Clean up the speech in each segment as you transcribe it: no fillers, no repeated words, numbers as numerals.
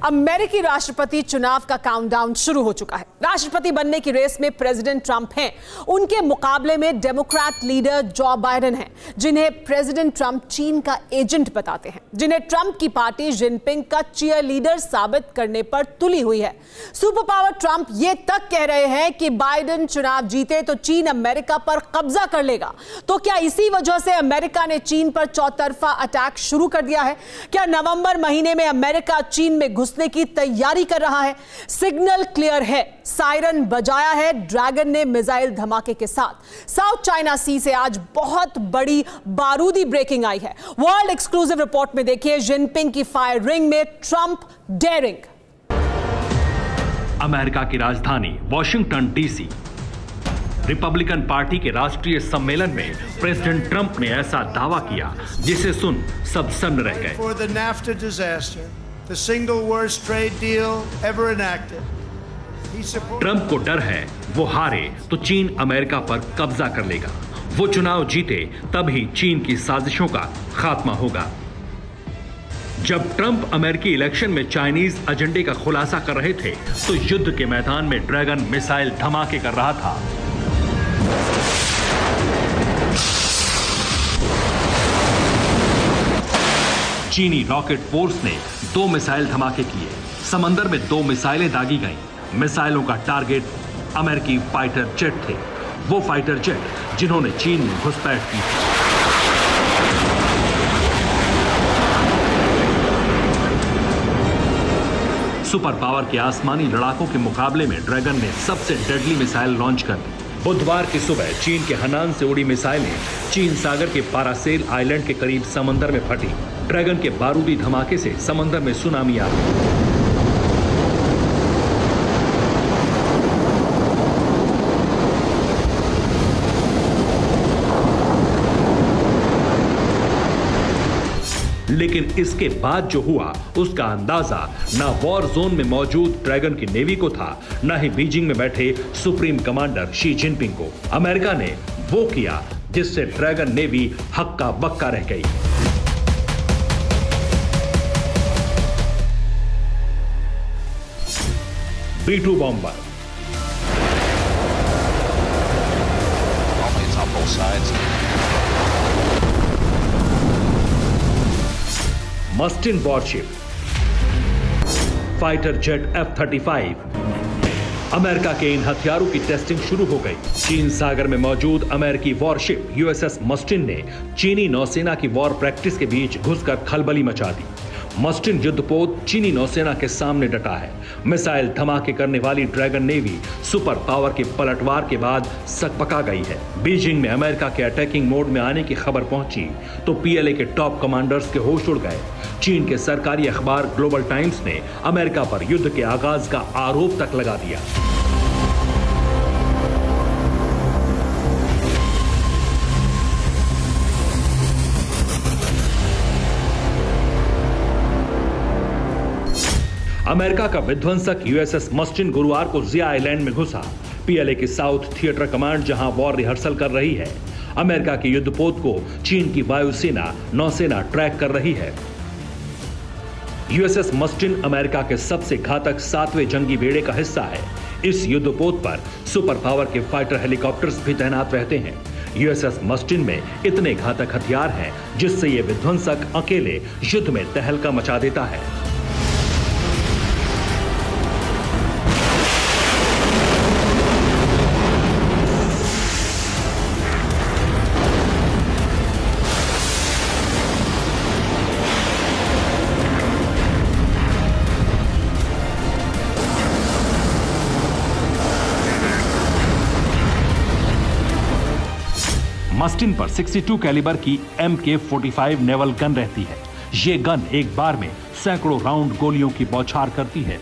अमेरिकी राष्ट्रपति चुनाव का काउंटडाउन शुरू हो चुका है। राष्ट्रपति बनने की रेस में प्रेसिडेंट ट्रंप हैं। उनके मुकाबले में डेमोक्रेट लीडर जो बाइडेन हैं, जिन्हें प्रेसिडेंट ट्रंप चीन का एजेंट बताते हैं, जिन्हें ट्रंप की पार्टी जिनपिंग का चीयर लीडर साबित करने पर तुली हुई है। सुपर पावर ट्रंप ये तक कह रहे हैं कि बाइडेन चुनाव जीते तो चीन अमेरिका पर कब्जा कर लेगा। तो क्या इसी वजह से अमेरिका ने चीन पर चौतरफा अटैक शुरू कर दिया है? क्या नवंबर महीने में अमेरिका चीन में घुसने की तैयारी कर रहा है? सिग्नल क्लियर है, सायरन बजाया है ड्रैगन ने मिसाइल धमाके के साथ। साउथ चाइना सी से आज बहुत बड़ी बारूदी ब्रेकिंग आई है। वर्ल्ड एक्सक्लूसिव रिपोर्ट में देखिए जिनपिंग की फायरिंग में ट्रंप डेयरिंग। अमेरिका की राजधानी वॉशिंगटन डीसी। रिपब्लिकन पार्टी के राष्ट्रीय सम्मेलन में प्रेसिडेंट ट्रंप ने ऐसा दावा किया जिसे सुन सब सन्न रह गए। For the NAFTA disaster, the single worst trade deal ever enacted. Trump को डर है वो हारे तो चीन अमेरिका पर कब्जा कर लेगा। वो चुनाव जीते तब ही चीन की साजिशों का खात्मा होगा। जब ट्रंप अमेरिकी इलेक्शन में चाइनीज एजेंडे का खुलासा कर रहे थे तो युद्ध के मैदान में ड्रैगन मिसाइल धमाके कर रहा था। चीनी रॉकेट फोर्स ने 2 मिसाइल धमाके किए। समंदर में 2 मिसाइलें दागी गईं। मिसाइलों का टारगेट अमेरिकी फाइटर जेट थे, वो फाइटर जेट जिन्होंने चीन में घुसपैठ की। सुपर पावर के आसमानी लड़ाकों के मुकाबले में ड्रैगन ने सबसे डेडली मिसाइल लॉन्च कर दी। बुधवार की सुबह चीन के हनान से उड़ी मिसाइलें चीन सागर के पारासेल आइलैंड के करीब समंदर में फटी। ड्रैगन के बारूदी धमाके से समंदर में सुनामी आ गई। लेकिन इसके बाद जो हुआ उसका अंदाजा ना वॉर जोन में मौजूद ड्रैगन की नेवी को था, ना ही बीजिंग में बैठे सुप्रीम कमांडर शी जिनपिंग को। अमेरिका ने वो किया जिससे ड्रैगन नेवी हक्का बक्का रह गई। B-2 bomber, Mustin warship, fighter jet F-35। America के इन हथियारों की टेस्टिंग शुरू हो गई। चीन सागर में मौजूद अमेरिकी वॉरशिप USS मस्टिन ने चीनी नौसेना की वॉर प्रैक्टिस के बीच घुसकर खलबली मचा दी। मस्टिन युद्धपोत चीनी नौसेना के सामने डटा है। मिसाइल धमाके करने वाली ड्रैगन नेवी सुपर पावर के पलटवार के बाद सकपका गई है। बीजिंग में अमेरिका के अटैकिंग मोड में आने की खबर पहुंची तो PLA के टॉप कमांडर्स के होश उड़ गए। चीन के सरकारी अखबार ग्लोबल टाइम्स ने अमेरिका पर युद्ध के आगाज का आरोप तक लगा दिया। अमेरिका का विध्वंसक USS मस्टिन गुरुवार को जिया आइलैंड में घुसा। PLA की साउथ थिएटर कमांड जहां वॉर रिहर्सल कर रही है। अमेरिका के युद्धपोत को चीन की वायुसेना नौसेना ट्रैक कर रही है। USS मस्टिन अमेरिका के सबसे घातक 7वें जंगी बेड़े का हिस्सा है। इस युद्धपोत पर सुपर पावर के फाइटर हेलीकॉप्टर्स भी तैनात रहते हैं। USS मस्टिन में इतने घातक हथियार हैं जिससे यह विध्वंसक अकेले युद्ध में तहलका मचा देता है। मस्टिन पर 62 कैलिबर की MK-45 नेवल गन रहती है। ये गन एक बार में सैकड़ों राउंड गोलियों की बौछार करती है।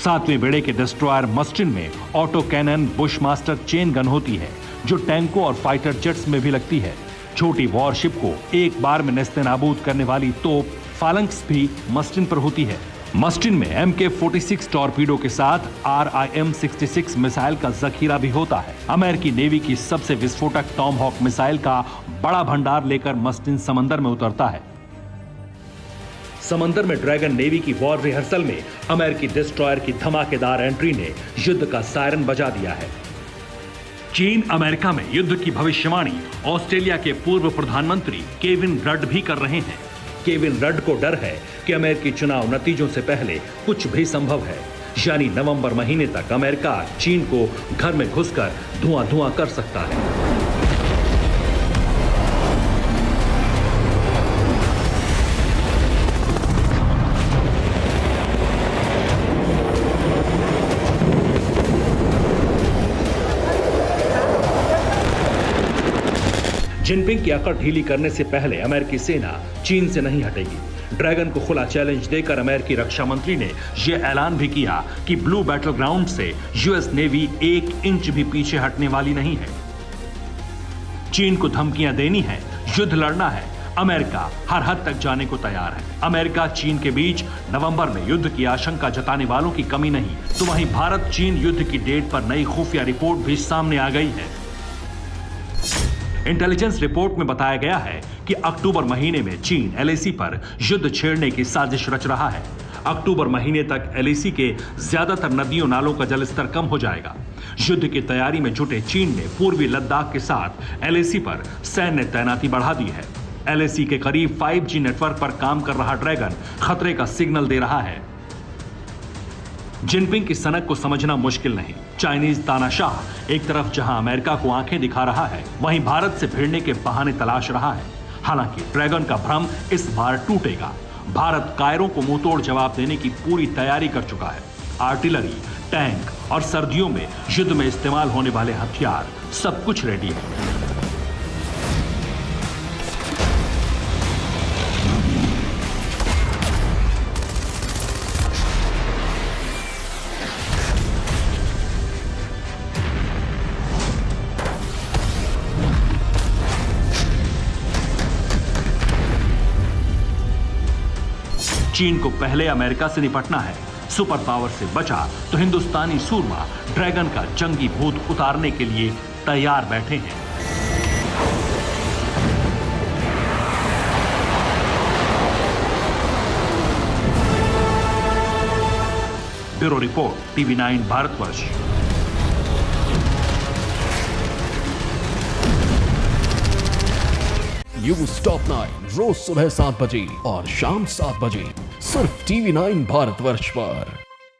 7वें बेड़े के डिस्ट्रॉयर मस्टिन में auto cannon Bushmaster chain gun होती है जो टैंकों और फाइटर जेट्स में भी लगती है। छोटी वॉरशिप को एक बार में नेस्तनाबूद करने वाली तोप फालंक्स भी मस्टिन पर होती है। मस्टिन में MK-46 टॉर्पीडो के साथ RIM-66 मिसाइल का जखीरा भी होता है। अमेरिकी नेवी की सबसे विस्फोटक टॉमहॉक मिसाइल का बड़ा भंडार लेकर मस्टिन समंदर में उतरता है। समंदर में ड्रैगन नेवी की वॉर रिहर्सल में अमेरिकी डिस्ट्रॉयर की धमाकेदार एंट्री ने युद्ध का सायरन बजा दिया है। चीन अमेरिका में युद्ध की भविष्यवाणी ऑस्ट्रेलिया के पूर्व प्रधानमंत्री केविन रड भी कर रहे हैं। केविन रड को डर है कि अमेरिकी चुनाव नतीजों से पहले कुछ भी संभव है, यानी नवंबर महीने तक अमेरिका चीन को घर में घुसकर धुआं कर सकता है। जिनपिंग की अकड़ ढीली करने से पहले अमेरिकी सेना चीन से नहीं हटेगी। ड्रैगन को खुला चैलेंज देकर अमेरिकी रक्षा मंत्री ने यह ऐलान भी किया कि ब्लू बैटल ग्राउंड से यूएस नेवी 1 इंच भी पीछे हटने वाली नहीं है। चीन को धमकियां देनी है, युद्ध लड़ना है, अमेरिका हर हद तक जाने को तैयार है। अमेरिका चीन के बीच नवंबर में युद्ध की आशंका जताने वालों की कमी नहीं। तो वहीं भारत चीन युद्ध की डेट पर नई खुफिया रिपोर्ट भी सामने आ गई है। इंटेलिजेंस रिपोर्ट में बताया गया है कि अक्टूबर महीने में चीन एलएसी पर युद्ध छेड़ने की साजिश रच रहा है। अक्टूबर महीने तक एलएसी के ज्यादातर नदियों नालों का जलस्तर कम हो जाएगा। युद्ध की तैयारी में जुटे चीन ने पूर्वी लद्दाख के साथ एलएसी पर सैन्य तैनाती बढ़ा दी है। एलएसी के करीब 5G नेटवर्क पर काम कर रहा ड्रैगन खतरे का सिग्नल दे रहा है। जिनपिंग की सनक को समझना मुश्किल नहीं। चाइनीज तानाशाह एक तरफ जहां अमेरिका को आंखें दिखा रहा है, वहीं भारत से भिड़ने के बहाने तलाश रहा है। हालांकि ड्रैगन का भ्रम इस बार टूटेगा। भारत कायरों को मुंहतोड़ जवाब देने की पूरी तैयारी कर चुका है। आर्टिलरी, टैंक और सर्दियों में युद्ध में इस्तेमाल होने वाले हथियार, सब कुछ रेडी है। चीन को पहले अमेरिका से निपटना है। सुपर पावर से बचा तो हिंदुस्तानी सूरमा ड्रैगन का जंगी भूत उतारने के लिए तैयार बैठे हैं। Bureau report, TV9 Bharatvarsh. News top 9 रोज सुबह 7 बजे और शाम 7 बजे सिर्फ TV9 भारतवर्ष पर।